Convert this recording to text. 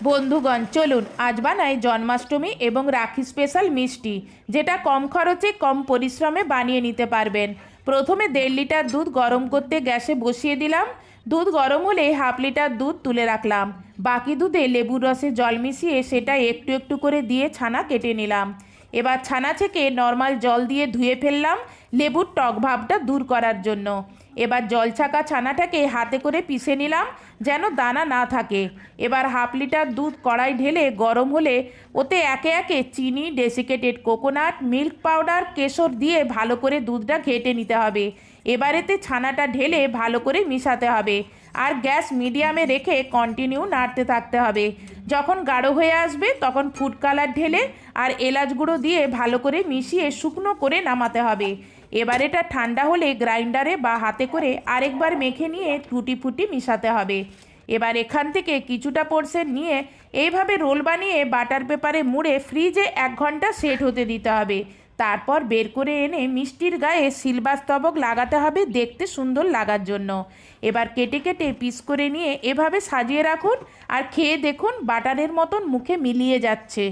বন্ধুগণ চলুন আজ বানাই জন্মাষ্টমী এবং রাখি স্পেশাল মিষ্টি, যেটা কম খরচে কম পরিশ্রমে বানিয়ে নিতে পারবেন। প্রথমে 1.5 লিটার দুধ গরম করতে গ্যাসে বসিয়ে দিলাম। দুধ গরম হলে হাফ লিটার দুধ তুলে রাখলাম। বাকি দুধে লেবুর রসে জল মিশিয়ে সেটা একটু একটু করে দিয়ে ছানা কেটে নিলাম। এবার ছানা থেকে নর্মাল জল দিয়ে ধুয়ে ফেললাম লেবুর টক ভাবটা দূর করার জন্য। এবার জল ছাকা ছানাটাকে হাতে করে পিষে নিলাম যেন দানা না থাকে। এবার হাফ লিটার দুধ কড়াই ঢেলে গরম হলে ওতে একে একে চিনি, ডেসিকেটেড কোকোনাট, মিল্ক পাউডার, কেশর দিয়ে ভালো করে দুধটা ঘেটে নিতে হবে। এবার এতে ছানাটা ঢেলে ভালো করে মিশাতে হবে আর গ্যাস মিডিয়ামে রেখে কন্টিনিউ নাড়তে থাকতে হবে। যখন গাঢ় হয়ে আসবে তখন ফুড কালার ঢেলে আর এলাচ গুঁড়ো দিয়ে ভালো করে মিশিয়ে শুকনো করে নামাতে হবে। এবার এটা ঠান্ডা হলে গ্রাইন্ডারে বা হাতে করে আরেকবার মেখে নিয়ে টুটি ফুটি মিশাতে হবে। এবার এখান থেকে কিছুটা পোর্শন নিয়ে এইভাবে রোল বানিয়ে বাটার পেপারে মুড়ে ফ্রিজে 1 ঘন্টা সেট হতে দিতে হবে। তারপর বের করে এনে মিষ্টির গায়ে সিলভার স্তবক লাগাতে হবে দেখতে সুন্দর লাগার জন্য। এবার কেটে কেটে পিস করে নিয়ে এভাবে সাজিয়ে রাখুন আর খেয়ে দেখুন বাটারের মতন মুখে মিলিয়ে যাচ্ছে।